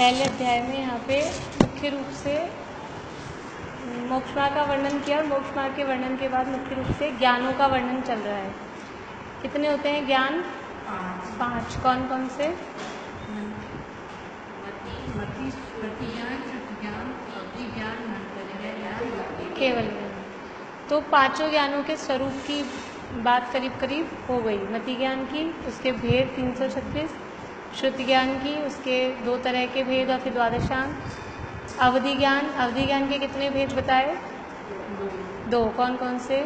पहले अध्याय में यहाँ पे मुख्य रूप से मोक्ष मार्ग का वर्णन किया और मोक्ष मार्ग के वर्णन के बाद मुख्य रूप से ज्ञानों का वर्णन चल रहा है। कितने होते हैं ज्ञान? 5। कौन कौन से? केवल ज्ञान। तो पांचों ज्ञानों के स्वरूप की बात करीब करीब हो गई। मति ज्ञान की, उसके भेद 336, श्रुति ज्ञान की, उसके 2 तरह के भेद और फिर द्वादशांग। अवधि ज्ञान के कितने भेद बताए? 2। कौन कौन से?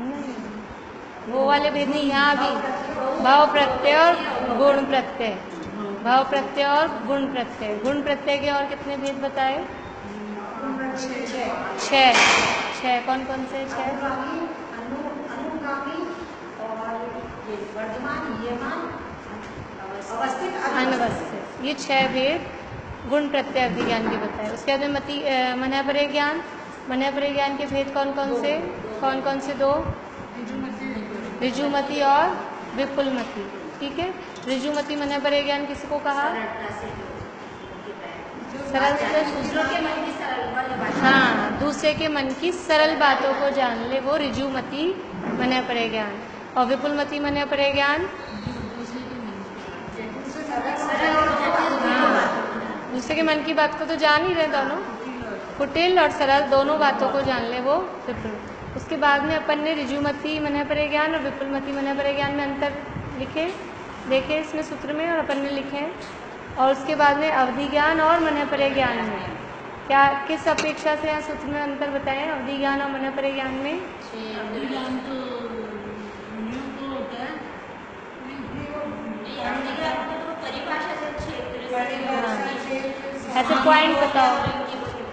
नहीं, वो वाले भेद नहीं, यहाँ भी भाव प्रत्यय और गुण प्रत्यय। भाव प्रत्यय और गुण प्रत्यय। गुण प्रत्यय के और कितने भेद बताए? 6। कौन कौन से? 6। अनवस्थित। ये 6 भेद गुण प्रत्यय अवधि ज्ञान के बताए। उसके बाद में मति मनःपरक ज्ञान। मनःपरक ज्ञान के भेद कौन कौन से? 2? ऋजुमति और विपुलमति। ठीक है। ऋजुमति मनःपरक ज्ञान किसको कहा? सरल हाँ, दूसरे के मन की सरल बातों को जान ले, वो ऋजुमति मनःपरक ज्ञान। और विपुलमति मनःपरक ज्ञान दूसरे के मन की बात को तो जान ही रहे दोनों, कुटिल और सरल दोनों बातों को जान ले, वो विपुल। उसके बाद में अपन ने ऋजुमति मनःपरक ज्ञान और विपुलमति मनःपरक ज्ञान में अंतर देखे इसमें सूत्र में, और अपन ने लिखे। और उसके बाद में अवधि ज्ञान और मनःपरक ज्ञान में क्या किस अपेक्षा से यहाँ सूत्र में अंतर बताएं? अवधि ज्ञान और मनःपरक ज्ञान में ऐसे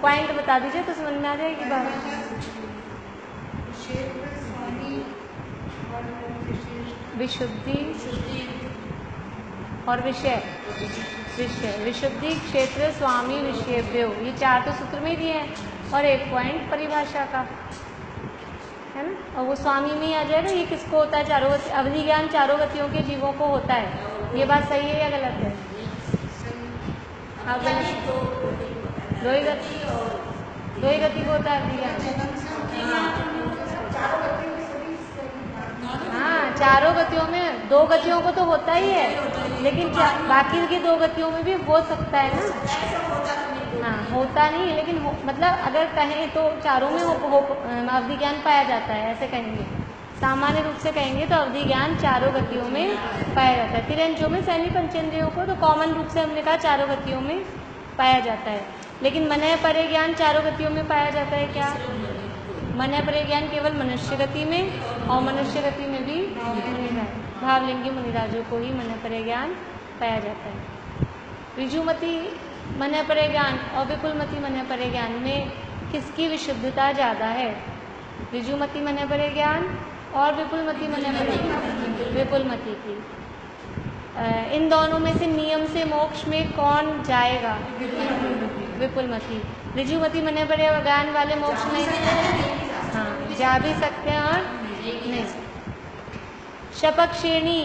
पॉइंट बता दीजिए तो समझ में आ जाएगी बात। विशुद्धि और विषय। विशुद्धि, क्षेत्र, स्वामी, विषयभ्यो, ये 4 तो सूत्र में दिए हैं और 1 पॉइंट परिभाषा का है ना। और वो स्वामी में ही आ जाएगा। ये किसको होता है? चारों गति। अवधि ज्ञान चारों गतियों के जीवों को होता है। ये बात सही है या गलत है? दो ही गति को होता है अवधि ज्ञान। हाँ, चारों गतियों में 2 गतियों को तो होता ही है, लेकिन बाकी की 2 गतियों में भी हो सकता है ना। हाँ, होता नहीं है, लेकिन मतलब अगर कहें तो चारों में अवधि ज्ञान पाया जाता है, ऐसे कहेंगे। सामान्य रूप से कहेंगे तो अवधि ज्ञान चारों गतियों में पाया जाता है। तिरंजों में सैन्य पंचेंद्रियों को तो कॉमन रूप से हमने कहा चारों गतियों में पाया जाता है। लेकिन मनःपरक ज्ञान चारों गतियों में पाया जाता है क्या? मनःपरक ज्ञान केवल मनुष्य गति में, और मनुष्य गति में भी भावलिंगी मुनिराजों को ही मनःपरक ज्ञान पाया जाता है। ऋजुमति मनःपरक ज्ञान और विपुलमति मनःपरक ज्ञान में किसकी विशुद्धता ज़्यादा है? ऋजुमति मनःपरक ज्ञान और विपुलमति मनःपरक विपुलमति की। इन दोनों में से नियम से मोक्ष में कौन जाएगा? विपुलमति। ऋजुमति मनःपरक ज्ञान वाले मोक्ष में हाँ जा भी सकते हैं और नहीं। शपथ श्रेणी,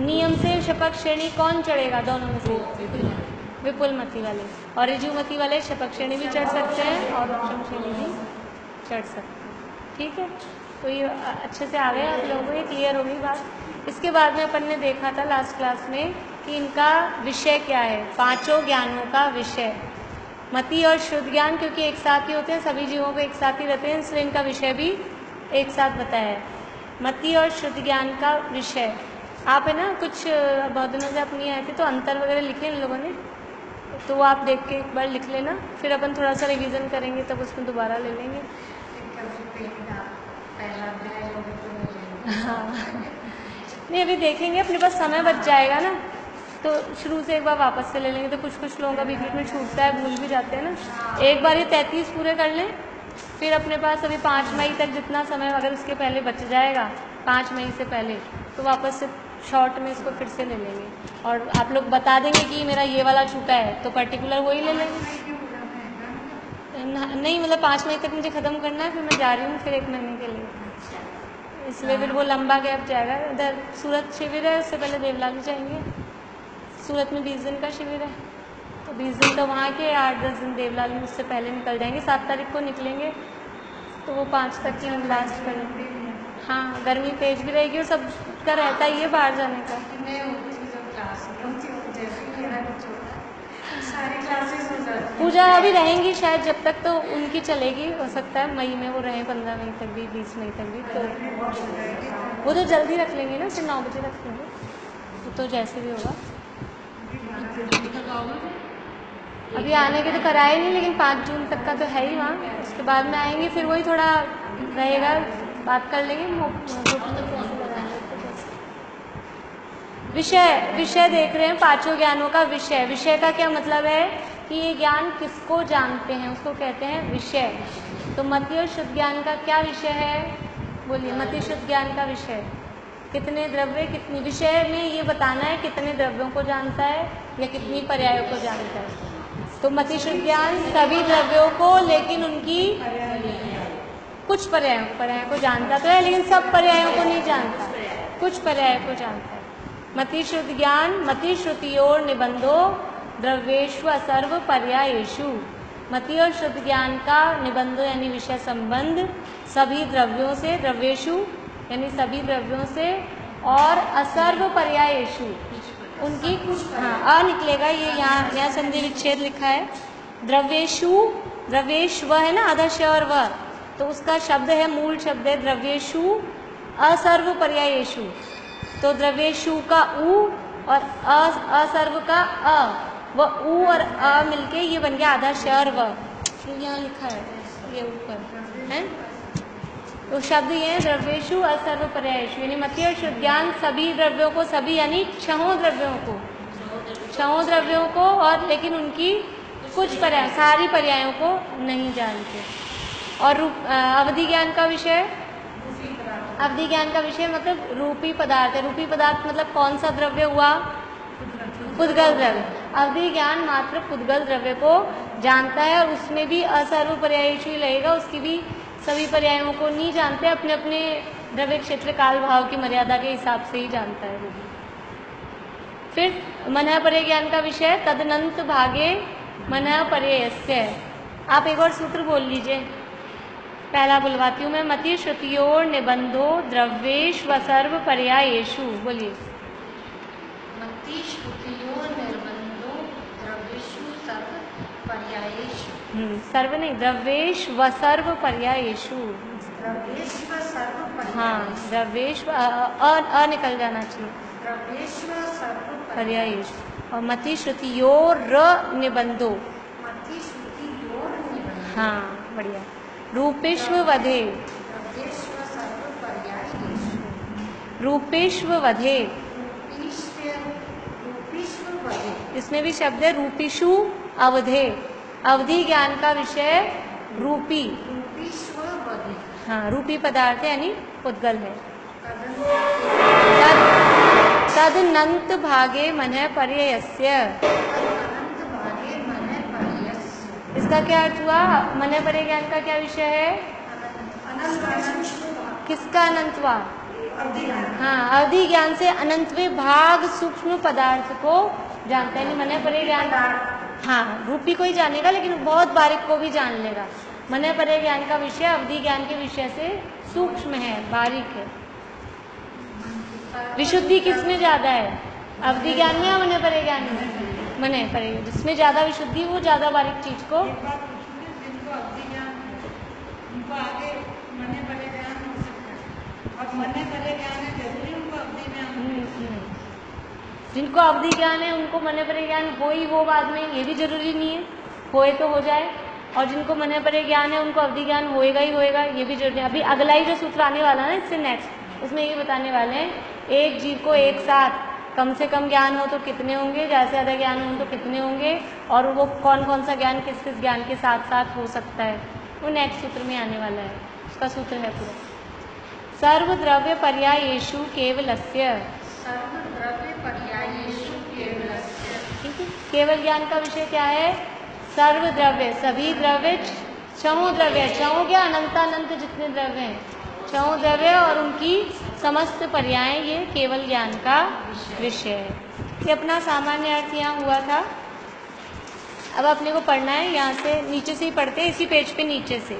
नियम से शपथ श्रेणी कौन चढ़ेगा? दोनों में से विपुलमति वाले। और ऋजुमति वाले शपथ श्रेणी भी चढ़ सकते हैं और उपशम श्रेणी भी चढ़ सकते हैं। ठीक है, तो ये अच्छे से आ गए आप लोगों को, ये क्लियर हो गई बात। इसके बाद में अपन ने देखा था लास्ट क्लास में कि इनका विषय क्या है, पांचों ज्ञानों का विषय। मति और शुद्ध ज्ञान क्योंकि एक साथ ही होते हैं, सभी जीवों को एक साथ ही रहते हैं, इसलिए इनका विषय भी एक साथ बताया है। मति और शुद्ध ज्ञान का विषय आप है ना, कुछ बहुत दिनों से आप नहीं आए थे तो अंतर वगैरह लिखे इन लोगों ने, तो वो आप देख के एक बार लिख लेना, फिर अपन थोड़ा सा रिवीजन करेंगे तब उसमें दोबारा ले लेंगे। हाँ नहीं, अभी देखेंगे, अपने पास समय बच जाएगा ना, तो शुरू से एक बार वापस से ले लेंगे। तो कुछ लोगों का बीच बीच में छूटता है, भूल भी जाते हैं ना। एक बार ये 33 पूरे कर लें, फिर अपने पास अभी 5 मई तक जितना समय अगर उसके पहले बच जाएगा, 5 मई से पहले, तो वापस से शॉर्ट में इसको फिर से ले लेंगे। और आप लोग बता देंगे कि मेरा ये वाला छूटा है, तो पर्टिकुलर वही ले लेंगे। नहीं मतलब 5 मई तक मुझे ख़त्म करना है, फिर मैं जा रही हूँ फिर 1 महीने के लिए। इसलिए फिर वो लंबा गैप जाएगा। इधर सूरत शिविर है, उससे पहले देवलाली जाएंगे। सूरत में 20 दिन का शिविर है, तो 20 दिन तो वहाँ के, 8-10 दिन देवलाली में उससे पहले निकल जाएंगे। 7 तारीख को निकलेंगे तो वो 5 तक की हम लास्ट करेंगे। हाँ, गर्मी तेज भी रहेगी और सब का रहता ही है बाहर जाने का। पूजा अभी रहेंगी शायद, जब तक तो उनकी चलेगी। हो सकता है मई में वो रहें, 15 मई तक भी, 20 मई तक भी। तो वो तो जल्दी रख लेंगे ना, फिर 9 बजे रख लेंगे, तो जैसे भी होगा। अभी आने के तो कराए नहीं, लेकिन 5 जून तक का तो है ही वहाँ। उसके बाद में आएंगे, फिर वही थोड़ा रहेगा, बात कर लेंगे। विषय देख रहे हैं, 5 ज्ञानों का विषय। विषय का क्या मतलब है कि ये ज्ञान किसको जानते हैं, उसको कहते हैं विषय। तो मति और शुद्ध ज्ञान का क्या विषय है? बोलिए, मति शुद्ध ज्ञान का विषय कितने द्रव्य, कितनी, विषय में ये बताना है कितने द्रव्यों को जानता है या कितनी पर्यायों को जानता है। तो मति शुद्ध ज्ञान सभी द्रव्यों को, लेकिन उनकी कुछ पर्यायों को जानता तो है, लेकिन सब पर्यायों को नहीं जानता, कुछ पर्यायों को जानता है। मति शुद्ध ज्ञान मति श्रुतियोर निबंधो द्रव्येषु असर्व पर्यायेषु। मति और शुद्ध ज्ञान का निबंधो यानी विषय संबंध सभी द्रव्यों से, द्रव्येषु यानी सभी द्रव्यों से, और असर्व पर्यायेषु उनकी, हाँ अ निकलेगा, ये यहाँ संधि विच्छेद लिखा है। द्रव्येषु, द्रव्येश व है ना, आधा श और व, तो उसका शब्द है, मूल शब्द है द्रव्येषु असर्व पर्यायेषु। तो द्रव्येषु का उ और असर्व का अ, वो उ और अ मिलके ये बन गया आधा श और व। यहाँ लिखा है, ये ऊपर है, तो शब्द ये है द्रव्येषु असर्व पर्यायेषु, यानी मति और शुद्ध ज्ञान सभी द्रव्यों को, सभी यानी छहों द्रव्यों को, और लेकिन उनकी कुछ पर्याय, सारी पर्यायों को नहीं जानते। और अवधि ज्ञान का विषय, अवधि ज्ञान का विषय मतलब रूपी पदार्थ है। रूपी पदार्थ मतलब कौन सा द्रव्य हुआ? पुद्गल द्रव्य। अवधि ज्ञान मात्र पुद्गल द्रव्य को जानता है, और उसमें भी असर्व पर्यायेषु ही लगेगा, उसकी भी सभी पर्यायों को नहीं जानते, अपने अपने द्रव्य क्षेत्र काल भाव की मर्यादा के हिसाब से ही जानता है वो भी। फिर मनः पर्याय ज्ञान का विषय तदनंत भागे मनः पर्ययस्य। आप एक और सूत्र बोल लीजिए, पहला बुलवाती हूँ मैं। मति श्रुतियोर निबंधो द्रव्येषु असर्व पर्यायेषु। बोलिए, मति श्रुतियोर निबंधो द्रव्येषु सर्व पर्यायेषु। सर्व नहीं, द्रव्येश व सर्व पर्यायेषु। द्रव्येश व सर्व पर्यायेषु। हाँ, द्रव्येश अ निकल जाना चाहिए, द्रव्येश व सर्व पर्यायेषु। और मति श्रुतियोर निबंधो, मति श्रुतियोर निबंधो। हाँ बढ़िया। रूपेष्व वधे, द्रव्येश व सर्व पर्यायेषु। रूपेष्व वधे, रूपेष्व वधे, इसमें भी शब्द है रूपिषु अवधे। अवधि ज्ञान का विषय रूपी, हाँ रूपी पदार्थ है, यानी पुद्गल है। तदनंत भागे मनः पर्ययस्य। इसका क्या अर्थ हुआ? मनः पर्याय ज्ञान का क्या विषय है? किसका अनंत हुआ? हाँ, अवधि ज्ञान से अनंतवें भाग सूक्ष्म पदार्थ को जानता है। मनः पर्याय ज्ञान, हाँ रूपी को ही जानेगा, लेकिन बहुत बारीक को भी जान लेगा। मनः पर्याय ज्ञान का विषय अवधि ज्ञान के विषय से सूक्ष्म है, बारीक है। विशुद्धि किसमें ज्यादा है? अवधि ज्ञान में या मनः पर्याय ज्ञान में? मनः पर्याय, जिसमें ज्यादा विशुद्धि वो ज्यादा बारीक चीज को, जिनको अवधि ज्ञान है उनको मनः पर्याय ज्ञान हो ही वो बाद में, ये भी जरूरी नहीं है, होए तो हो जाए। और जिनको मनः पर्याय ज्ञान है उनको अवधि ज्ञान होएगा ही होएगा, ये भी जरूरी है। अभी अगला ही जो सूत्र आने वाला है ना इससे नेक्स्ट, उसमें ये बताने वाले हैं एक जीव को एक साथ कम से कम ज्ञान हो तो कितने होंगे, ज़्यादा से ज़्यादा ज्ञान हो तो कितने होंगे, और वो कौन कौन सा ज्ञान किस किस ज्ञान के साथ साथ हो सकता है, वो नेक्स्ट सूत्र में आने वाला है। उसका सूत्र है पूरा सर्वद्रव्य पर्यायेषु केवलस्य। ठीक है, केवल ज्ञान का विषय क्या है? सर्वद्रव्य, सभी द्रव्य, छहों द्रव्य, छहों क्या, अनंतानंत जितने द्रव्य हैं, छहों द्रव्य और उनकी समस्त पर्याय, ये केवल ज्ञान का विषय है। ये अपना सामान्य अर्थ यहाँ हुआ था। अब अपने को पढ़ना है, यहाँ से नीचे से ही पढ़ते हैं, इसी पेज पे नीचे से।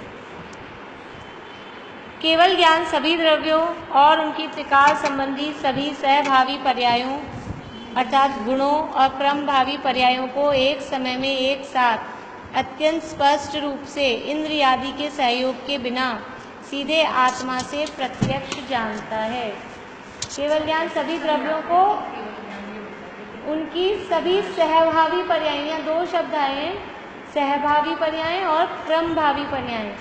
केवल ज्ञान सभी द्रव्यों और उनकी त्रिकाल संबंधी सभी सहभावी पर्यायों अर्थात गुणों और क्रमभावी पर्यायों को एक समय में एक साथ अत्यंत स्पष्ट रूप से इंद्रिय आदि के सहयोग के बिना सीधे आत्मा से प्रत्यक्ष जानता है। केवल ज्ञान सभी द्रव्यों को उनकी सभी सहभावी पर्याय, यहाँ दो शब्द आए हैं, सहभावी पर्याय और क्रमभावी पर्याय।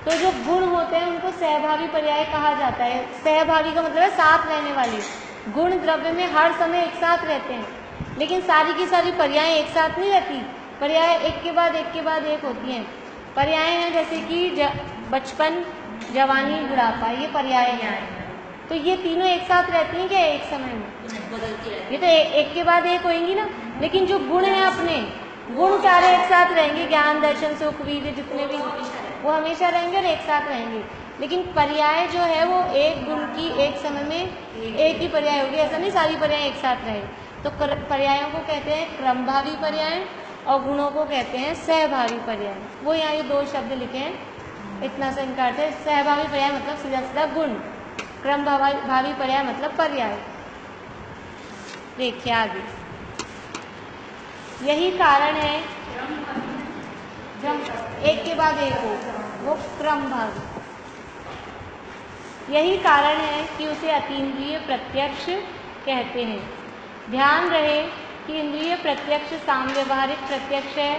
तो जो गुण होते हैं उनको सहभावी पर्याय कहा जाता है। सहभावी का मतलब है साथ रहने वाले। गुण द्रव्य में हर समय एक साथ रहते हैं, लेकिन सारी की सारी पर्याय एक साथ नहीं रहती। पर्याय एक के बाद एक होती हैं। पर्याय हैं जैसे कि बचपन, जवानी, बुढ़ापा, ये पर्याय हैं। तो ये तीनों एक साथ रहती हैं क्या एक समय में? ये तो एक के बाद एक होंगी ना। लेकिन जो गुण हैं अपने, गुण सारे एक साथ रहेंगे। ज्ञान, दर्शन, सुख, वीर्य, जितने भी वो हमेशा रहेंगे और एक साथ रहेंगे। लेकिन पर्याय जो है वो एक गुण की एक समय में एक ही पर्याय होगी, ऐसा नहीं सारी पर्याय एक साथ रहे। तो पर्यायों को कहते हैं क्रमभावी पर्याय और गुणों को कहते हैं सहभावी पर्याय। वो यहाँ ये दो शब्द लिखे हैं, इतना सा इनका अर्थ है। सहभावी पर्याय मतलब सीधा सीधा गुण, क्रमभावी पर्याय मतलब पर्याय। देखिए आगे, यही कारण है एक के बाद एक हो, वो क्रमभावी। यही कारण है कि उसे अतीन्द्रिय प्रत्यक्ष कहते हैं। ध्यान रहे कि इंद्रिय प्रत्यक्ष सामव्यवहारिक प्रत्यक्ष है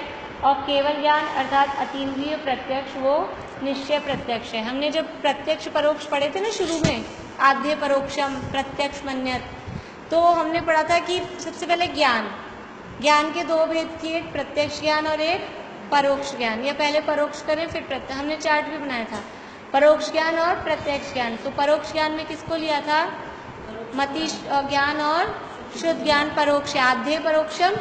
और केवल ज्ञान अर्थात अतीन्द्रिय प्रत्यक्ष वो निश्चय प्रत्यक्ष है। हमने जब प्रत्यक्ष परोक्ष पढ़े थे ना शुरू में, आद्य परोक्षम प्रत्यक्ष मन्यत, तो हमने पढ़ा था कि सबसे पहले ज्ञान के दो भेद किए, एक प्रत्यक्ष ज्ञान और एक परोक्ष ज्ञान। या पहले परोक्ष करें फिर प्रत्यक्ष, हमने चार्ट भी बनाया था, परोक्ष ज्ञान और प्रत्यक्ष ज्ञान। तो परोक्ष ज्ञान में किसको लिया था? मति ज्ञान और शुद्ध ज्ञान परोक्ष, आद्य परोक्षम,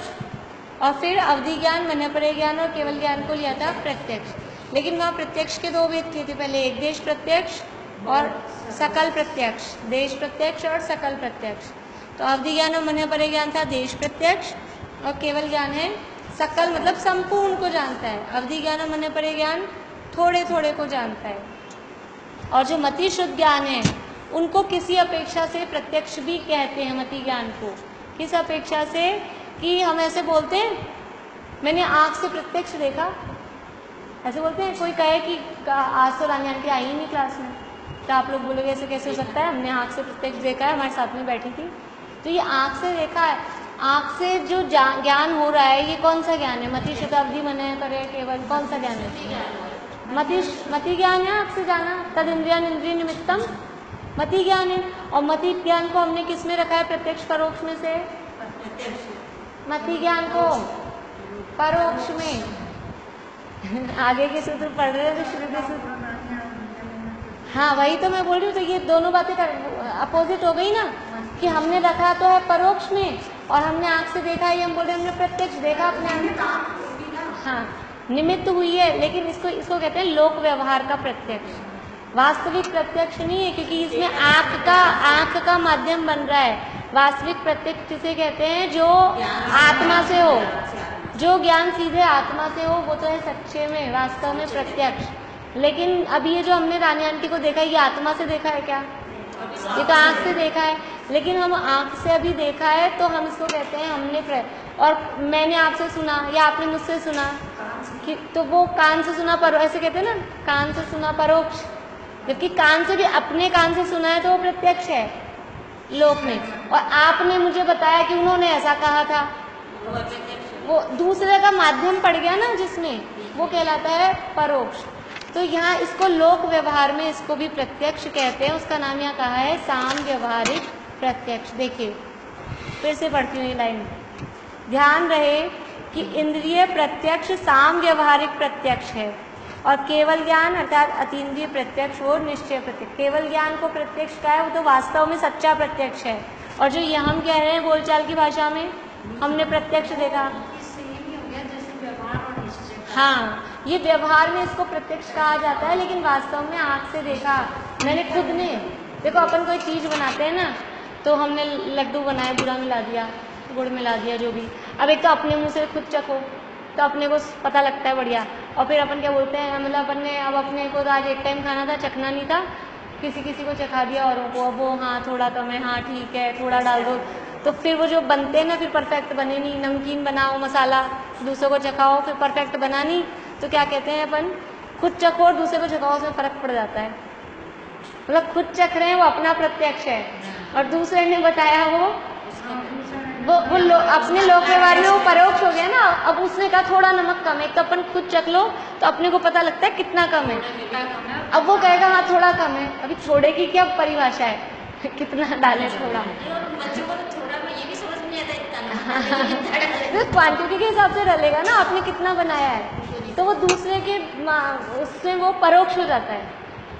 और फिर अवधि ज्ञान, मनपरे ज्ञान और केवल ज्ञान को लिया था प्रत्यक्ष। लेकिन वहाँ प्रत्यक्ष के दो भेद किए थे, पहले एक देश प्रत्यक्ष और सकल प्रत्यक्ष, देश प्रत्यक्ष और सकल प्रत्यक्ष। तो अवधि ज्ञान और मनपरे ज्ञान था देश प्रत्यक्ष, और केवल ज्ञान है सकल मतलब संपूर्ण को जानता है। अवधि ज्ञान और मनपरे ज्ञान थोड़े थोड़े को जानता है। और जो मति शुद्ध ज्ञान है उनको किसी अपेक्षा से प्रत्यक्ष भी कहते हैं। मति ज्ञान को किस अपेक्षा से, कि हम ऐसे बोलते हैं मैंने आँख से प्रत्यक्ष देखा, ऐसे बोलते हैं। कोई कहे कि आज तो रानी आंटी आई ही नहीं क्लास में, तो आप लोग बोलोगे ऐसे कैसे हो सकता है, हमने आँख से प्रत्यक्ष देखा है, हमारे साथ में बैठी थी। तो ये आँख से देखा है, आँख से जो ज्ञान हो रहा है ये कौन सा ज्ञान है? मति शताब्दी मने करे केवल, कौन सा ज्ञान है? मति ज्ञान है, आँख से जाना। तद इंद्रियान इंद्रिय निमित्तम मति ज्ञान है। और मति ज्ञान को हमने किस में रखा है? प्रत्यक्ष परोक्ष में से मति ज्ञान को परोक्ष में। आगे के सूत्र पढ़ रहे हैं तो शुरू के सूत्र, हाँ वही तो मैं बोल रही हूँ। तो ये दोनों बातें अपोजिट हो गई ना, कि हमने रखा तो है परोक्ष में और हमने आँख से देखा है, हम बोल रहे हैं हमने प्रत्यक्ष देखा अपने आँख। हाँ निमित्त हुई है, लेकिन इसको कहते हैं लोक व्यवहार का प्रत्यक्ष। वास्तविक प्रत्यक्ष नहीं है, क्योंकि इसमें आँख का माध्यम बन रहा है। वास्तविक प्रत्यक्ष किसे कहते हैं? जो आत्मा से हो, जो ज्ञान सीधे आत्मा से हो, वो तो है सच्चे में वास्तव में प्रत्यक्ष। लेकिन अभी ये जो हमने रानी आंटी को देखा, ये आत्मा से देखा है क्या? ये तो आँख से देखा है। लेकिन हम आँख से अभी देखा है तो हम इसको कहते हैं हमने और मैंने आपसे सुना या आपने मुझसे सुना, कि तो वो कान से सुना पर ऐसे कहते हैं ना, कान से सुना परोक्ष। जबकि कान से भी अपने कान से सुना है तो वो प्रत्यक्ष है लोक में। और आपने मुझे बताया कि उन्होंने ऐसा कहा था, वो दूसरे का माध्यम पड़ गया ना जिसमें, वो कहलाता है परोक्ष। तो यहाँ इसको लोक व्यवहार में इसको भी प्रत्यक्ष कहते हैं। उसका नाम यहाँ कहा है साम व्यवहारिक प्रत्यक्ष। देखिए फिर से पढ़ती हूँ ये लाइन, ध्यान रहे कि इंद्रिय प्रत्यक्ष साम व्यवहारिक प्रत्यक्ष है और केवल ज्ञान अर्थात अतीन्द्रिय प्रत्यक्ष वो निश्चय प्रत्यक्ष। केवल ज्ञान को प्रत्यक्ष का है, वो तो वास्तव में सच्चा प्रत्यक्ष है। और जो ये हम कह रहे हैं बोलचाल की भाषा में हमने प्रत्यक्ष देखा, हाँ ये व्यवहार में इसको प्रत्यक्ष कहा जाता है, लेकिन वास्तव में आँख से देखा, मैंने खुद ने, देखो अपन कोई चीज़ बनाते हैं ना, तो हमने लड्डू बनाए, बूरा मिला दिया, गुड़ मिला दिया, जो भी। अब एक तो अपने मुंह से खुद चखो तो अपने को पता लगता है बढ़िया, और फिर अपन क्या बोलते हैं, मतलब अपन ने अब अपने को तो आज एक टाइम खाना था, चखना नहीं था, किसी किसी को चखा दिया औरों को, अब वो हाँ थोड़ा कम है, हाँ ठीक है, थोड़ा डाल दो, तो फिर वो जो बनते हैं ना फिर परफेक्ट बने नहीं। नमकीन बनाओ, मसाला दूसरों को चखाओ, फिर परफेक्ट बना नहीं, तो क्या कहते हैं अपन, खुद चखो और दूसरे को चखाओ, उसमें फर्क पड़ जाता है। मतलब खुद चख रहे हैं वो अपना प्रत्यक्ष है, और दूसरे ने बताया वो अपने लोक व्यवहार में वो परोक्ष हो गया ना। अब उसने कहा थोड़ा नमक कम है, तो अपन खुद चख लो तो अपने को पता लगता है कितना कम है। अब वो कहेगा हाँ थोड़ा कम है, अभी थोड़े की क्या परिभाषा है कितना डाले थोड़ा। बच्चों को तो थोड़ा में ये भी समझ नहीं आता, तो क्वांटिटी के हिसाब से डलेगा ना, आपने कितना बनाया है, तो वो दूसरे के उससे वो परोक्ष हो जाता है।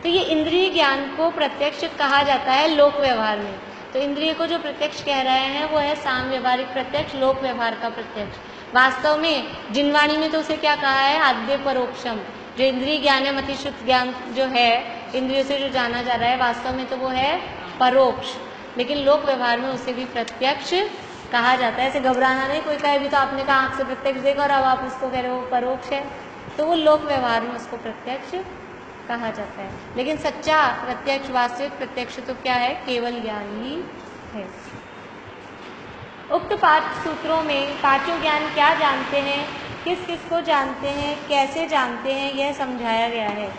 तो ये इंद्रिय ज्ञान को प्रत्यक्ष कहा जाता है लोक व्यवहार में। तो इंद्रिय को जो प्रत्यक्ष कह रहे हैं वो है साम व्यवहारिक प्रत्यक्ष, लोक व्यवहार का प्रत्यक्ष। वास्तव में जिनवाणी में तो उसे क्या कहा है, आद्य परोक्षम। जो इंद्रिय ज्ञान है, मतिशुद्ध ज्ञान जो है, इंद्रियों से जो जाना जा रहा है, वास्तव में तो वो है परोक्ष, लेकिन लोक व्यवहार में उसे भी प्रत्यक्ष कहा जाता है। ऐसे घबराना नहीं, कोई कहे भी तो आपने कहा आँख से प्रत्यक्ष देखा और अब आप उसको कह रहे हो परोक्ष है, तो वो लोक व्यवहार में उसको प्रत्यक्ष कहा जाता है। लेकिन सच्चा प्रत्यक्ष, वास्तविक प्रत्यक्ष तो क्या है, केवल ज्ञान ही है। उक्त पांच सूत्रों में पांचों ज्ञान क्या जानते हैं, किस किस को जानते हैं, कैसे जानते हैं, यह समझाया गया है।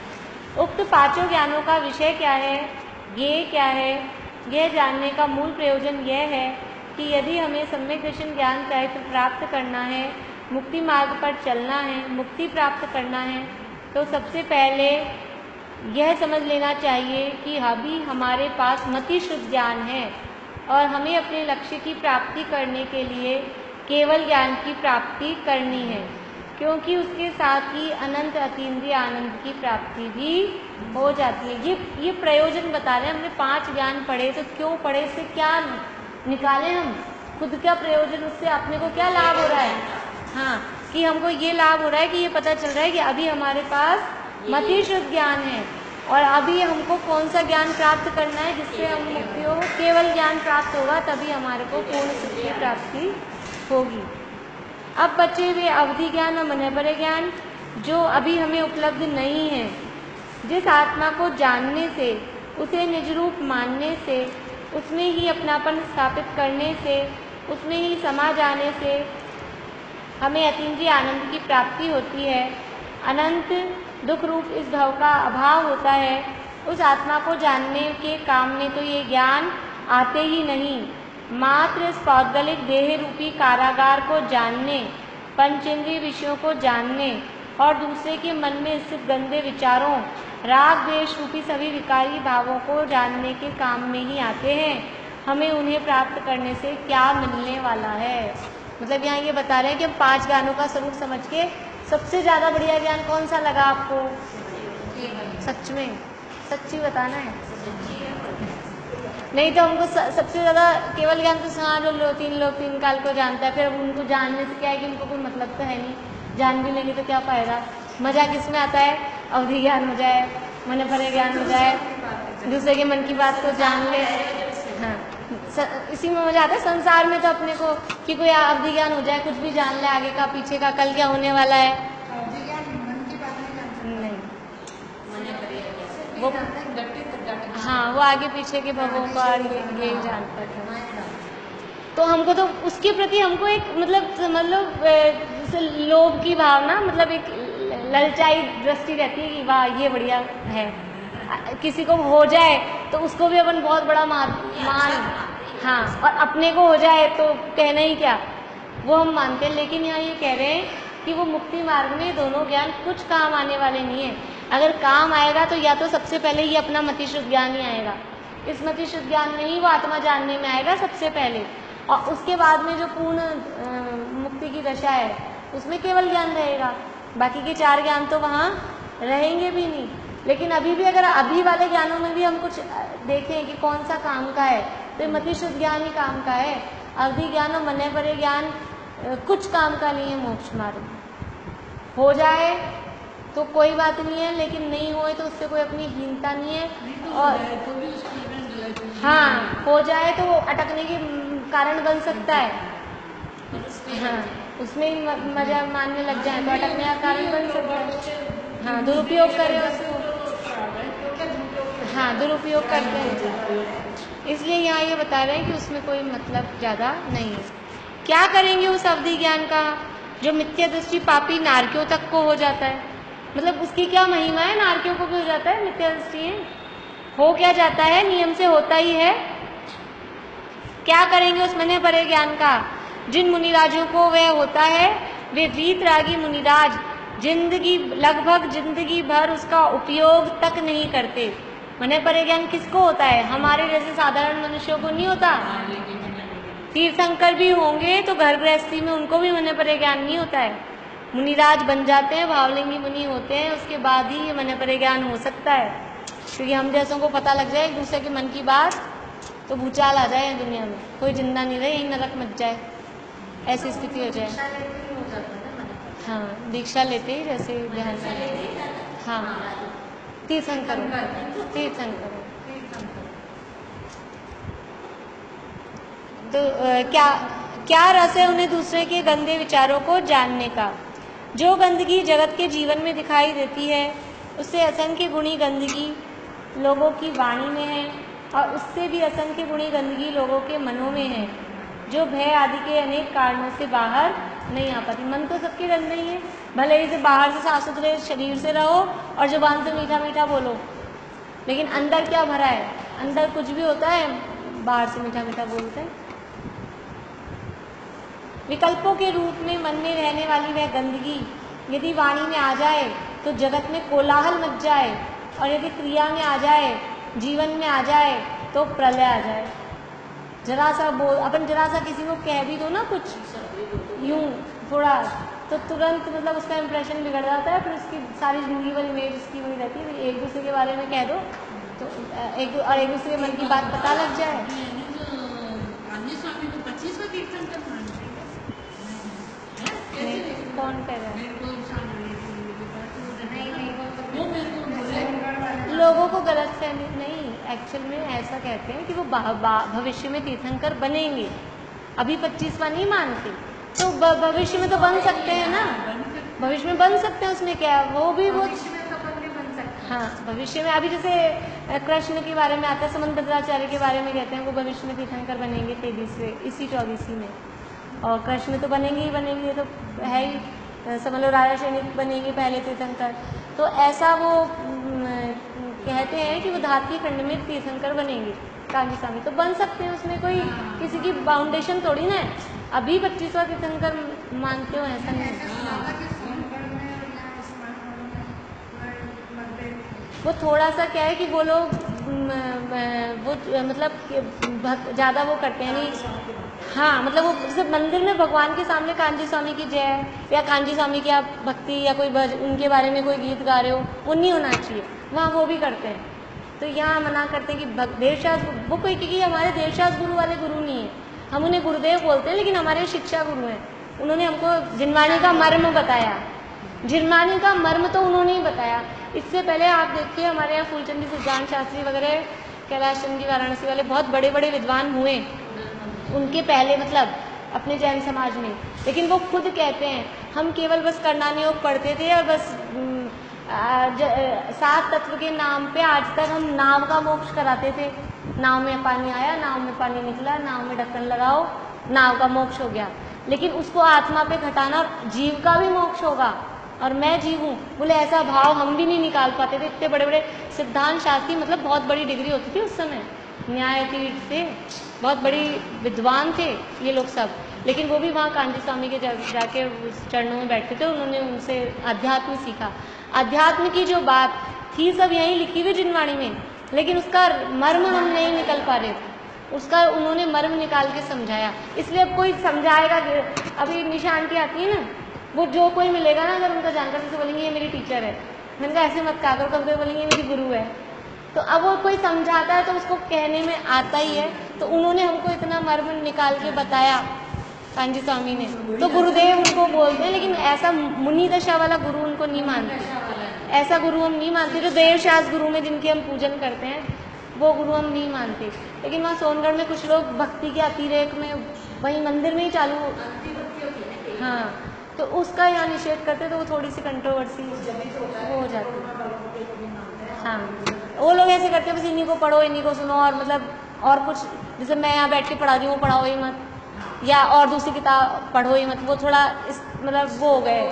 उक्त पांचों ज्ञानों का विषय क्या है, ये क्या है, यह जानने का मूल प्रयोजन यह है कि यदि हमें सम्यक दर्शन ज्ञान प्राप्त करना है, मुक्ति मार्ग पर चलना है, मुक्ति प्राप्त करना है, तो सबसे पहले यह समझ लेना चाहिए कि अभी हमारे पास मति शुद्ध ज्ञान है और हमें अपने लक्ष्य की प्राप्ति करने के लिए केवल ज्ञान की प्राप्ति करनी है, क्योंकि उसके साथ ही अनंत अतीन्द्रिय आनंद की प्राप्ति भी हो जाती है। ये प्रयोजन बता रहे हैं। हमने 5 ज्ञान पढ़े, तो क्यों पढ़े, इससे क्या निकालें हम, खुद का प्रयोजन, उससे अपने को क्या लाभ हो रहा है। हाँ, कि हमको ये लाभ हो रहा है कि ये पता चल रहा है कि अभी हमारे पास मति शुद्ध ज्ञान है और अभी हमको कौन सा ज्ञान प्राप्त करना है जिससे हम मुक्ति हो, केवल ज्ञान प्राप्त होगा तभी हमारे को पूर्ण सुख की प्राप्ति होगी। अब बचे हुए अवधि ज्ञान और मनोबल ज्ञान जो अभी हमें उपलब्ध नहीं है, जिस आत्मा को जानने से, उसे निज रूप मानने से, उसमें ही अपनापन स्थापित करने से, उसमें ही समा जाने से हमें अतीन्द्रिय आनंद की प्राप्ति होती है। अनंत दुख रूप इस भाव का अभाव होता है। उस आत्मा को जानने के काम में तो ये ज्ञान आते ही नहीं, मात्र इस पौद्गलिक देह रूपी कारागार को जानने, पंचेंद्रिय विषयों को जानने और दूसरे के मन में स्थित गंदे विचारों, राग द्वेष रूपी सभी विकारी भावों को जानने के काम में ही आते हैं। हमें उन्हें प्राप्त करने से क्या मिलने वाला है। मतलब यहाँ ये बता रहे हैं कि हम 5 ज्ञानों का स्वरूप समझ के सबसे ज़्यादा बढ़िया ज्ञान कौन सा लगा आपको, सच में सच्ची बताना है, नहीं तो हमको सबसे ज़्यादा केवल ज्ञान तो हाँ जो 3 लोग 3 काल को जानता है, फिर अब उनको जानने से क्या है कि उनको कोई मतलब तो है नहीं, जान भी लेंगे तो क्या फ़ायदा। मज़ा किस में आता है, अवधि ज्ञान हो जाए, मन भरे ज्ञान हो जाए, दूसरे के मन की बात को जान ले, हाँ इसी में मजा आता है। संसार में तो अपने को कि कोई अवधि ज्ञान हो जाए, कुछ भी जान ले, आगे का पीछे का, कल क्या होने वाला है, नहीं वो हाँ वो आगे पीछे के भवों का ये जानता था। तो हमको तो उसके प्रति हमको एक मतलब जैसे लोभ की भावना, मतलब एक ललचाई दृष्टि रहती है कि वाह ये बढ़िया है। किसी को हो जाए तो उसको भी अपन बहुत बड़ा मान हाँ, और अपने को हो जाए तो कहना ही क्या, वो हम मानते हैं। लेकिन यहाँ ये कह रहे हैं कि वो मुक्ति मार्ग में दोनों ज्ञान कुछ काम आने वाले नहीं है। अगर काम आएगा तो या तो सबसे पहले ये अपना मतिशुद्ध ज्ञान ही आएगा, इस मतिशुद्ध ज्ञान में ही वो आत्मा जानने में आएगा सबसे पहले, और उसके बाद में जो पूर्ण मुक्ति की दशा है उसमें केवल ज्ञान रहेगा, बाकी के 4 ज्ञान तो वहाँ रहेंगे भी नहीं। लेकिन अभी भी अगर अभी वाले ज्ञानों में भी हम कुछ देखें कि कौन सा काम का है, तो मतिशुद्ध ज्ञान ही काम का है। अवधि ज्ञान और मन भरे ज्ञान कुछ काम का नहीं है। मोक्ष मार्ग हो जाए तो कोई बात नहीं है, लेकिन नहीं होए तो उससे कोई अपनी हीनता नहीं है। और हाँ, हो जाए तो वो अटकने के कारण बन सकता है। हाँ, उसमें ही मजा मानने लग जाए तो अटकने का कारण बन सकता है। हाँ, दुरुपयोग करें उसको। हाँ, दुरुपयोग करते हैं, इसलिए यहाँ ये बता रहे हैं कि उसमें कोई मतलब ज़्यादा नहीं है। क्या करेंगे उस अवधि ज्ञान का जो मिथ्या दृष्टि पापी नारकियों तक को हो जाता है? मतलब उसकी क्या महिमा है, नारकियों को भी हो जाता है मिथ्या दृष्टि है? हो क्या जाता है, नियम से होता ही है। क्या करेंगे उस मने परे ज्ञान का? जिन मुनिराजों को वह होता है वे वीतरागी मुनिराज लगभग जिंदगी भर उसका उपयोग तक नहीं करते। मने परे ज्ञान किसको होता है? हमारे जैसे साधारण मनुष्यों को नहीं होता। तीर्थंकर भी होंगे तो घर गृहस्थी में उनको भी मने परे ज्ञान नहीं होता है। मुनिराज बन जाते हैं, भावलिंगी मुनि होते हैं, उसके बाद ही ये मने परे ज्ञान हो सकता है। क्योंकि हम जैसों को पता लग जाए एक दूसरे के मन की बात तो भूचाल आ जाए दुनिया में, कोई जिंदा नहीं रहे, यही नरक मच जाए, ऐसी स्थिति हो जाए। हाँ, दीक्षा लेते ही जैसे ध्यान से। हाँ, तीर्थंकर तो क्या रस है उन्हें दूसरे के गंदे विचारों को जानने का? जो गंदगी जगत के जीवन में दिखाई देती है उससे असंख्य गुणी गंदगी लोगों की वाणी में है, और उससे भी असंख्य गुणी गंदगी लोगों के मनों में है, जो भय आदि के अनेक कारणों से बाहर नहीं आ पाती। मन तो सबके गंदे ही है, भले ही से बाहर से साफ सुथरे शरीर से रहो और जुबान से मीठा मीठा बोलो, लेकिन अंदर क्या भरा है? अंदर कुछ भी होता है, बाहर से मीठा मीठा बोलते हैं। विकल्पों के रूप में मन में रहने वाली वह गंदगी यदि वाणी में आ जाए तो जगत में कोलाहल मच जाए, और यदि क्रिया में आ जाए, जीवन में आ जाए तो प्रलय आ जाए। जरा सा अपन जरा सा किसी को कह भी दो ना कुछ यूं थोड़ा, तो तुरंत मतलब उसका इंप्रेशन बिगड़ जाता है, फिर उसकी सारी जिंदगी भर इमेज उसकी वही रहती है। एक दूसरे के बारे में कह दो तो एक दूसरे के मन की बात पता लग जाए। कौन कह रहा है? लोगों को गलत फहमी नहीं, एक्चुअल में ऐसा कहते हैं कि वो भविष्य में तीर्थंकर बनेंगे। अभी 25वां नहीं मानते तो भविष्य में तो बन सकते हैं ना, भविष्य में बन सकते हैं, उसमें क्या है? वो भी वो हाँ, भविष्य में अभी जैसे कृष्ण के बारे में आता है, समंत भद्राचार्य के बारे में कहते हैं वो भविष्य में तीर्थंकर बनेंगे 23वें इसी 24 में, और कृष्ण तो बनेंगे ही बनेंगे, तो है ही, समझ लो राजा सैनिक बनेंगे पहले तीर्थंकर। तो ऐसा वो कहते हैं कि वो धात्री खंड में तीर्थंकर बनेंगे कांजी स्वामी, तो बन सकते हैं, उसमें कोई किसी की बाउंडेशन थोड़ी ना है। अभी 25वां तीर्थंकर मानते हो ऐसा नहीं। वो थोड़ा सा क्या है कि वो लोग वो मतलब ज़्यादा वो करते हैं नहीं। हाँ, मतलब वो जैसे मंदिर में भगवान के सामने कांजी स्वामी की जय या कांजी स्वामी की आप भक्ति या कोई उनके बारे में कोई गीत गा रहे हो, वो नहीं होना चाहिए, वहाँ वो भी करते हैं। तो यहाँ मना करते हैं कि देवशास्त्र वो कोई, क्योंकि हमारे देवशास्त्र गुरु वाले गुरु नहीं है, हम उन्हें गुरुदेव बोलते हैं, लेकिन हमारे शिक्षा गुरु हैं। उन्होंने हमको जिनवाणी का मर्म बताया, जिनवाणी का मर्म तो उन्होंने ही बताया। इससे पहले आप देखिए हमारे यहाँ फूलचंदी सिद्धांत शास्त्री वगैरह, कैलाश चंद जी वाराणसी वाले बहुत बड़े बड़े विद्वान हुए उनके पहले, मतलब अपने जैन समाज में, लेकिन वो खुद कहते हैं हम केवल बस करणानी योग पढ़ते थे और बस 7 तत्व के नाम पे आज तक हम नाव का मोक्ष कराते थे। नाव में पानी आया, नाव में पानी निकला, नाव में ढक्कन लगाओ, नाव का मोक्ष हो गया। लेकिन उसको आत्मा पे घटाना, जीव का भी मोक्ष होगा और मैं जीव हूँ, बोले ऐसा भाव हम भी नहीं निकाल पाते थे। इतने बड़े बड़े सिद्धांत शास्त्री, मतलब बहुत बड़ी डिग्री होती थी उस समय, न्यायाधीश थे, बहुत बड़ी विद्वान थे ये लोग सब, लेकिन वो भी वहाँ कांजी स्वामी के जाके चरणों में बैठते थे। उन्होंने उनसे अध्यात्म सीखा। अध्यात्म की जो बात थी सब यहीं लिखी हुई जिनवाणी में, लेकिन उसका मर्म हम नहीं निकल पा रहे थे, उसका उन्होंने मर्म निकाल के समझाया। इसलिए अब कोई समझाएगा, अभी निशान की आती है ना, वो जो कोई मिलेगा ना, अगर उनका जानकार से बोलेंगे ये मेरी टीचर है, मैंने कहा ऐसे मत कहा करो, कभी बोलेंगे ये मेरी गुरु है। तो अब वो कोई समझाता है तो उसको कहने में आता ही है। तो उन्होंने हमको इतना मर्म निकाल के बताया कांजी स्वामी ने, तो गुरुदेव उनको बोलते हैं, लेकिन ऐसा मुनि दशा वाला गुरु उनको नहीं मानते। ऐसा गुरु हम नहीं मानते। जो देवशास्त्र गुरु में जिनके हम पूजन करते हैं वो गुरु हम नहीं मानते। लेकिन वहाँ सोनगढ़ में कुछ लोग भक्ति के अतिरेक में वहीं मंदिर में ही चालू हाँ, तो उसका यहाँ निषेध करते तो वो थोड़ी सी कंट्रोवर्सी वो हो जाती है। हाँ, वो लोग ऐसे करते हैं बस इन्हीं को पढ़ो इन्हीं को सुनो, और मतलब और कुछ जैसे मैं यहाँ बैठ के पढ़ा रही हूँ पढ़ाओ ही मत, या और दूसरी किताब पढ़ो ही मत, वो थोड़ा इस मतलब वो हो गए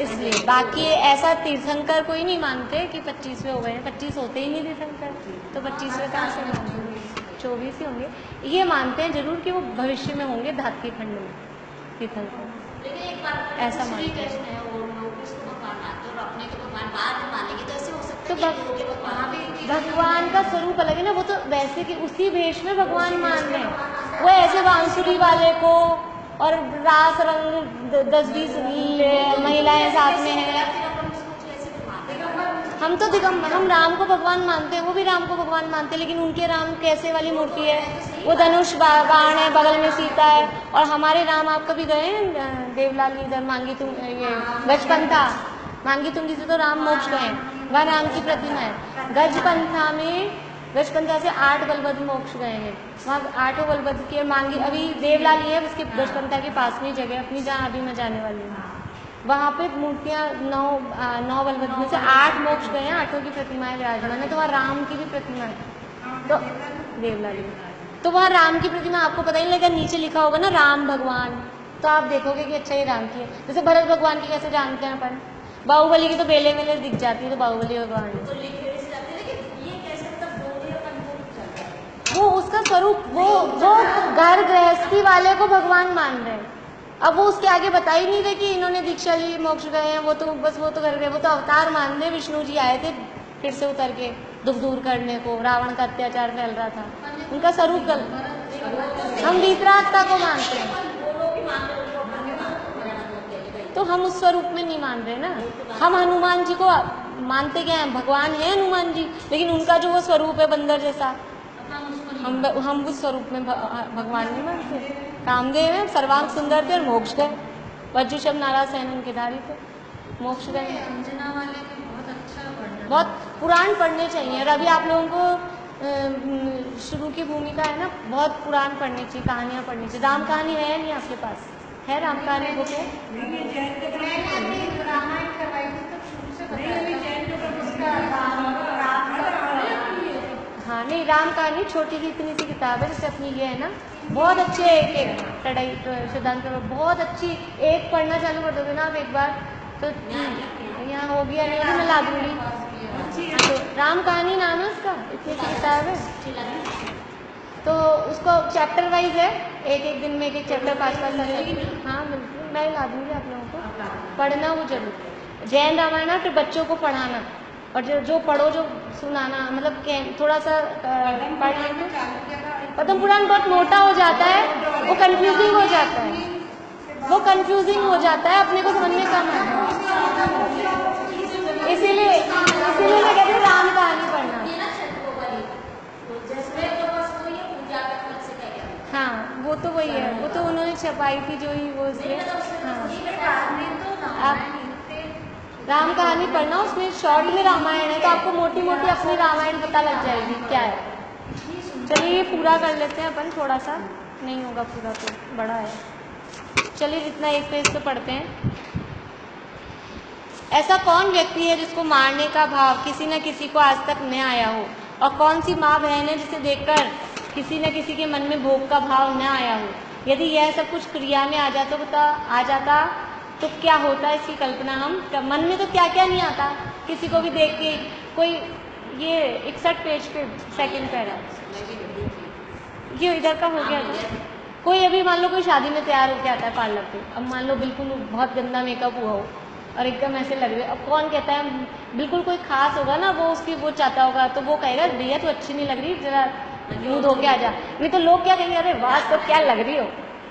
इसलिए। बाकी ऐसा तीर्थंकर कोई नहीं मानते कि 25वें हो गए हैं, 25 होते ही नहीं तीर्थंकर, तो 25वें कहाँ से होंगे, 24 ही होंगे। ये मानते हैं जरूर कि वो भविष्य में होंगे धात्विक खंड में तीर्थंकर, लेकिन एक बात ऐसा श्री मानते कृष्ण हैं। है और लोग कृष्ण भगवान मानते हैं और अपने को भगवान बाद में मानेंगे, तो ऐसे हो सकता तो है कि लोग भगवान भी भगवान का स्वरूप अलग है ना, वो तो वैसे कि उसी भेष में भगवान मान रहे हैं। वो ऐसे बांसुरी वाले को और रास रंग 10-20 महिलाएं साथ में हैं। हम तो हम राम को भगवान मानते हैं, वो भी राम को भगवान मानते हैं, लेकिन उनके राम कैसे वाली मूर्ति है, वो धनुष बाण है, बगल में सीता है। और हमारे राम आप कभी गए हैं देवलाली इधर मांगी तुम ये गजपंथा, मांगी तुंगी से तो राम मोक्ष गए हैं, वह राम की प्रतिमा है। गजपंथा में गजपंथा से 8 बलभद्र मोक्ष गए हैं, वहाँ 8 बलभद्र की मांगी अभी देवलाली है उसके गजपंथा के पास में जगह अपनी जहाँ अभी मैं जाने वाली हूँ, वहाँ पे मूर्तियाँ 9 बलभद्र में से 8 मोक्ष गए हैं, 8 की प्रतिमाएं विराजमान है। तो वहाँ राम की भी प्रतिमा है, तो देवलाली तो वहाँ राम की प्रतिमा आपको पता ही नहीं लगेगा, नीचे लिखा होगा ना राम भगवान, तो आप देखोगे कि अच्छा ये राम की है। जैसे भरत भगवान की कैसे जानते हैं अपन, बाहुबली की तो बेले मेले दिख जाती है, तो बाहुबली भगवान वो उसका स्वरूप वो घर गृहस्थी वाले को भगवान मान रहे हैं। अब वो उसके आगे बता ही नहीं रहे कि इन्होंने दीक्षा ली मोक्ष गए हैं, वो तो घर गए, वो तो अवतार मान रहे। विष्णु जी आए थे फिर से उतर के दुख दूर करने को, रावण का अत्याचार फैल रहा था, उनका स्वरूप गलत। हम वितरागता को मानते हैं तो हम उस स्वरूप में नहीं मान रहे ना। हम हनुमान जी को मानते क्या है, भगवान है हनुमान जी, लेकिन उनका जो वो स्वरूप है बंदर जैसा, हम उस स्वरूप में भगवान नहीं मानते। कामदेव है, सर्वांग सुंदर थे और मोक्ष गए, वज्रशब नारा सैन उनके धारी थे, मोक्ष गए। बहुत पुराण पढ़ने चाहिए, और अभी आप लोगों को शुरू की भूमिका है ना, बहुत पुराण पढ़नी चाहिए, कहानियाँ पढ़नी चाहिए। राम कहानी है नहीं आपके पास, है राम कहानी बुक है? हाँ नहीं, राम कहानी छोटी सी इतनी सी किताब है, जैसे अपनी ये है ना, बहुत अच्छे एक टड़ाई सिद्धांत बहुत अच्छी, एक पढ़ना चालू कर दोगे ना आप एक बार तो यहाँ हो गया नहीं होगी, मैं ला दूंगी। तो राम कहानी नाम है उसका, इतनी सी किताब है, तो उसको चैप्टर वाइज है, एक दिन में एक चैप्टर 5-5 साल। हाँ बिल्कुल, मैं ला दूंगी आप लोगों को, पढ़ना वो जरूर। जैन रामायण फिर बच्चों को पढ़ाना, और जो पढ़ो जो सुनाना, मतलब थोड़ा सा पढ़ लेंगे। पद्म पुराण बहुत मोटा हो जाता है, वो कंफ्यूजिंग हो जाता है, अपने को समझ में कम आता है, इसीलिए मैं कहती हूँ राम कहानी पढ़ना। हाँ वो तो वही है, वो तो उन्होंने छपाई थी जो ही वो इसलिए। हाँ आप राम कहानी पढ़ना, उसमें शॉर्ट में रामायण है, तो आपको मोटी मोटी अपनी रामायण पता लग जाएगी क्या है। चलिए ये पूरा कर लेते हैं अपन, थोड़ा सा नहीं होगा पूरा तो बड़ा है। चलिए इतना एक पेज तो पढ़ते हैं। ऐसा कौन व्यक्ति है जिसको मारने का भाव किसी न किसी को आज तक न आया हो, और कौन सी माँ बहन है जिसे देखकर किसी न किसी के मन में भोग का भाव न आया हो। यदि यह सब कुछ क्रिया में आ जाता तो क्या होता, इसकी कल्पना हम मन में तो क्या क्या नहीं आता। किसी को भी देख के कोई, ये 61 पेज पे सेकंड पैरा, ये इधर का हो गया था। कोई अभी मान लो कोई शादी में तैयार होकर आता है पार्लर पे, अब मान लो बिल्कुल बहुत गंदा मेकअप हुआ हो और एकदम ऐसे लग रहे, अब कौन कहता है, बिल्कुल कोई खास होगा ना, वो उसकी वो चाहता होगा तो वो कहेगा भैया तो अच्छी नहीं लग रही, जरा मुँह धो के आ जा। नहीं तो लोग क्या कहेंगे, अरे वाह तो क्या लग रही हो,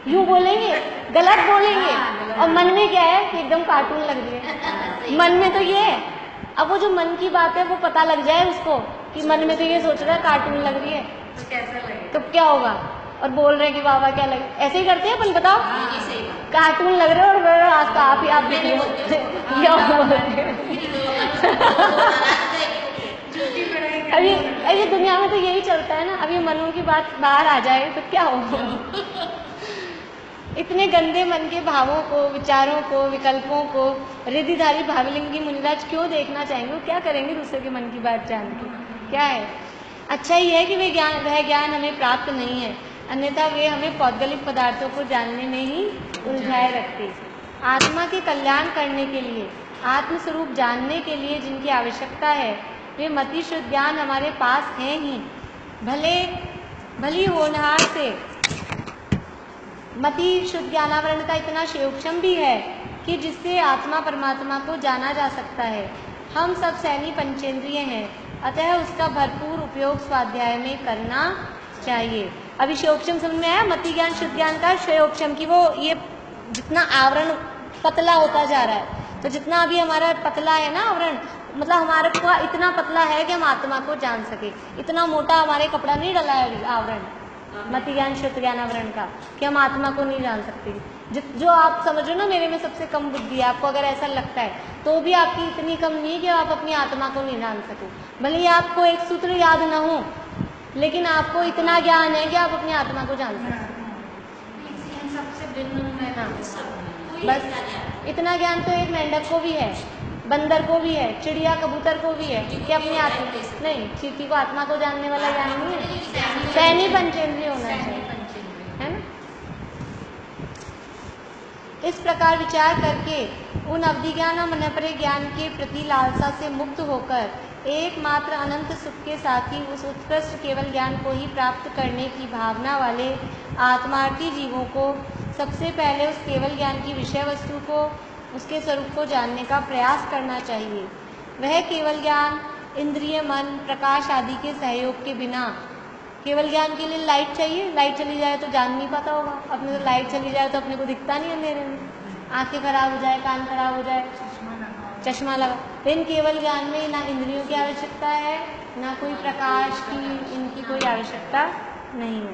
यूँ बोलेंगे, गलत बोलेंगे, और मन में क्या है कि एकदम कार्टून लग रही है, मन में तो ये है। अब वो जो मन की बात है वो पता लग जाए उसको कि मन में तो ये सोच रहा है कार्टून लग रही है, तो कैसा लगेगा, तो क्या होगा, और बोल रहे हैं कि वाह क्या लगे, ऐसे ही करते हैं अपन, बताओ कार्टून लग रहे हो और आप झूठी पढ़ाई अभी दुनिया में तो यही चलता है ना। अभी मनु की बात बाहर आ जाए तो क्या हो। इतने गंदे मन के भावों को, विचारों को, विकल्पों को रिद्धिधारी भावलिंगी मुनिराज क्यों देखना चाहेंगे? वो क्या करेंगे दूसरे के मन की बात जान के? क्या है? अच्छा ही है कि वह ज्ञान हमें प्राप्त नहीं है, अन्यथा वे हमें पौद्गलिक पदार्थों को जानने में ही उलझाए रखते। आत्मा के कल्याण करने के लिए, आत्मस्वरूप जानने के लिए जिनकी आवश्यकता है, वे मति शुद्ध ज्ञान हमारे पास हैं ही। भली होनहार से मति शुद्ध ज्ञानावरण का इतना सूक्ष्म भी है कि जिससे आत्मा परमात्मा को जाना जा सकता है। हम सब सैनी पंचेंद्रिय हैं, अतः उसका भरपूर उपयोग स्वाध्याय में करना चाहिए। अभी सूक्ष्म समझ में आया? मति ज्ञान शुद्ध ज्ञान का सूक्ष्म की वो ये जितना आवरण पतला होता जा रहा है, तो जितना अभी हमारा पतला है ना आवरण, मतलब हमारे को इतना पतला है कि हम आत्मा को जान सके। इतना मोटा हमारे कपड़ा नहीं डला है अभी आवरण मति ज्ञान शुद्ध ज्ञान आवरण का, कि हम आत्मा को नहीं जान सकते। जो आप समझो ना मेरे में सबसे कम बुद्धि है, आपको अगर ऐसा लगता है तो भी आपकी इतनी कम नहीं है कि आप अपनी आत्मा को नहीं जान सको। भले ही आपको एक सूत्र याद ना हो, लेकिन आपको इतना ज्ञान है कि आप अपनी आत्मा को जान सकते। सबसे भिन्न है। हाँ, बस इतना ज्ञान तो एक मेंढक को भी है, बंदर को भी है, चिड़िया कबूतर को भी है कि अपनी आत्मा नहीं, चींटी को आत्मा को जानने वाला ज्ञान नहीं है। सैनी पंचेंद्रिय होना चाहिए, है ना? इस प्रकार विचार करके उन अवधि ज्ञान और मनपरे ज्ञान के प्रति लालसा से मुक्त होकर एकमात्र अनंत सुख के साथ ही उस उत्कृष्ट केवल ज्ञान को ही प्राप्त करने की भावना वाले आत्मार्थी जीवों को सबसे पहले उस केवल ज्ञान की विषय वस्तु को, उसके स्वरूप को जानने का प्रयास करना चाहिए। वह केवल ज्ञान इंद्रिय, मन, प्रकाश आदि के सहयोग के बिना, केवल ज्ञान के लिए लाइट चाहिए, लाइट चली जाए तो जान नहीं पाता होगा अपने, तो लाइट चली जाए तो अपने को दिखता नहीं अंधेरे में, आंखें खराब हो जाए, कान खराब हो जाए, चश्मा लगा। लेकिन केवल ज्ञान में ना इंद्रियों की आवश्यकता है, ना कोई प्रकाश की, इनकी कोई आवश्यकता नहीं है।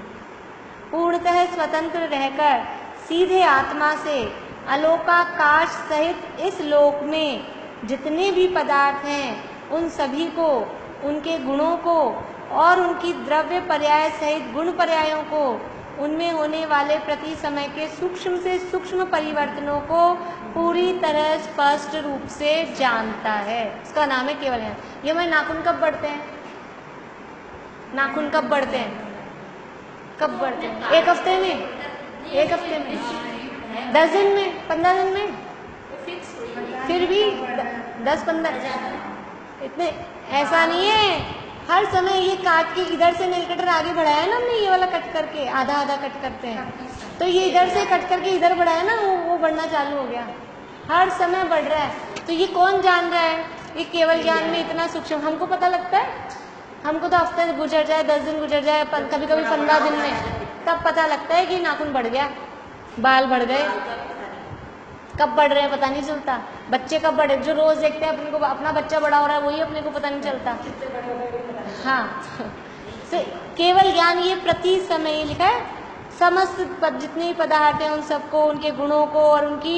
पूर्णतः स्वतंत्र रहकर सीधे आत्मा से अलोकाकाश सहित इस लोक में जितने भी पदार्थ हैं उन सभी को, उनके गुणों को और उनकी द्रव्य पर्याय सहित गुण पर्यायों को, उनमें होने वाले प्रति समय के सूक्ष्म से सूक्ष्म परिवर्तनों को पूरी तरह स्पष्ट रूप से जानता है। इसका नाम है केवल ज्ञान। ये हमारे नाखून कब बढ़ते हैं? नाखून कब बढ़ते हैं? कब बढ़ते हैं? एक हफ्ते में, एक हफ्ते में, 10 दिन में, 15 दिन में, फिर भी 10-15 इतने, ऐसा नहीं है हर समय ये काट के इधर से नेल कटर आगे बढ़ाया है ना हमने, ये वाला कट करके आधा आधा कट करते हैं, तो ये इधर से कट करके इधर बढ़ाया ना, वो बढ़ना चालू हो गया, हर समय बढ़ रहा है। तो ये कौन जान रहा है? ये केवल ज्ञान में इतना सूक्ष्म हमको पता लगता है। हमको तो हफ्ते गुजर जाए, 10 दिन गुजर जाए, कभी कभी 15 दिन में, तब पता लगता है कि नाखून बढ़ गया, बाल बढ़ गए। कब बढ़ रहे हैं पता नहीं चलता। बच्चे कब बढ़े, जो रोज देखते हैं अपने को अपना बच्चा बड़ा हो रहा है, वही अपने को पता नहीं चलता। हाँ, तो केवल ज्ञान ये प्रति समय लिखा है, समस्त जितने पदार्थ हैं उन सबको, उनके गुणों को और उनकी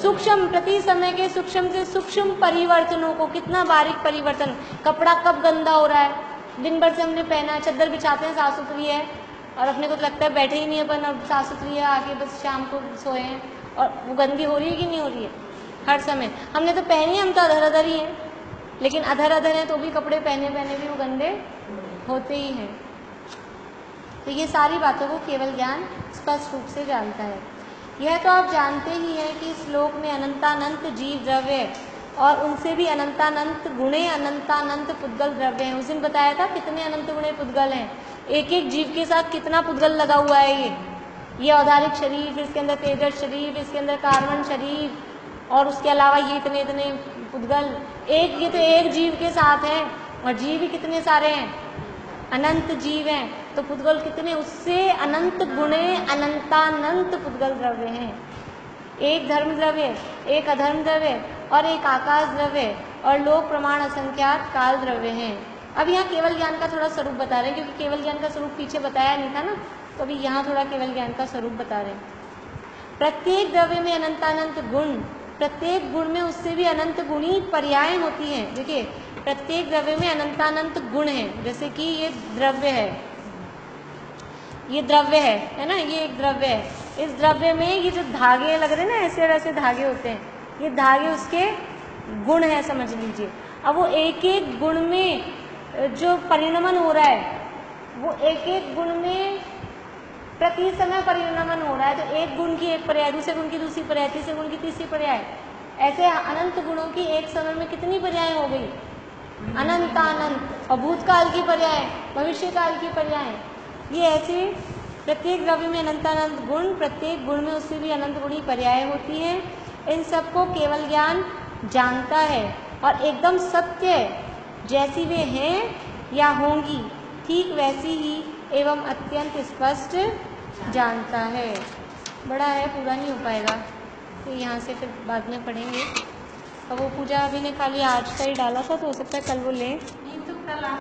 सूक्ष्म प्रति समय के सूक्ष्म से सूक्ष्म परिवर्तनों को, कितना बारीक परिवर्तन, कपड़ा कब गंदा हो रहा है, दिन भर से हमने पहना, चादर बिछाते हैं साफ सुथरी है और अपने को तो लगता है बैठे ही नहीं अपन, अब साफ सुथरी है, आके बस शाम को सोए हैं और वो गंदी हो रही है कि नहीं हो रही है? हर समय हमने तो पहनी, हम तो अधर अधर ही हैं, लेकिन अधर अधर हैं तो भी कपड़े पहने पहने भी वो गंदे होते ही हैं। तो ये सारी बातों को केवल ज्ञान स्पष्ट रूप से जानता है। यह तो आप जानते ही हैं कि इस श्लोक में अनंतानंत जीव द्रव्य और उनसे भी अनंतानंत गुणे, अनंतानंत पुद्गल द्रव्य हैं। उस दिन बताया था कितने अनंत गुणे पुद्गल हैं, एक एक जीव के साथ कितना पुद्गल लगा हुआ है। ये औधारिक शरीर, इसके अंदर तेजस शरीर, इसके अंदर कार्बन शरीर, और उसके अलावा ये इतने इतने पुद्गल, एक ये तो एक जीव के साथ हैं, और जीव भी कितने सारे हैं, अनंत जीव हैं, तो पुद्गल कितने, उससे अनंत गुणे अनंतानंत पुद्गल द्रव्य हैं। एक धर्म द्रव्य, एक अधर्म द्रव्य और एक आकाश द्रव्य और लोक प्रमाण असंख्यात काल द्रव्य हैं। अब यहाँ केवल ज्ञान का थोड़ा स्वरूप बता रहे हैं, क्योंकि केवल ज्ञान का स्वरूप पीछे बताया नहीं था ना, तो अभी यहाँ थोड़ा केवल ज्ञान का स्वरूप बता रहे हैं। प्रत्येक द्रव्य में अनंतानंत गुण प्रत्येक गुण में उससे भी अनंत गुणी पर्याय होती हैं। देखिए प्रत्येक द्रव्य में अनंतानंत गुण है। जैसे कि ये द्रव्य है, ये द्रव्य है ना, ये एक द्रव्य है। इस द्रव्य में ये जो धागे लग रहे हैं ना, ऐसे और ऐसे धागे होते हैं, ये धागे उसके गुण है समझ लीजिए। अब वो एक एक गुण में जो परिणमन हो रहा है, वो एक एक गुण में प्रति समय परिणमन हो रहा है। तो एक गुण की एक पर्याय, दूसरे गुण की दूसरी पर्याय, तीसरे गुण की तीसरी पर्याय, ऐसे अनंत गुणों की एक समय में कितनी पर्याय हो गई? अनंतानंत। और भूतकाल की पर्याय, भविष्य काल की पर्याय, ये ऐसे प्रत्येक द्रव्य में अनंतानंत गुण, प्रत्येक गुण में उससे भी अनंत गुणी पर्याय होती हैं। इन सबको केवल ज्ञान जानता है और एकदम सत्य जैसी वे हैं या होंगी ठीक वैसी ही एवं अत्यंत स्पष्ट जानता है। बड़ा है, पूरा नहीं हो पाएगा, तो यहाँ से फिर बाद में पढ़ेंगे। अब वो पूजा अभी ने खाली आज का ही डाला था, तो हो सकता है कल वो लें। नहीं तो कल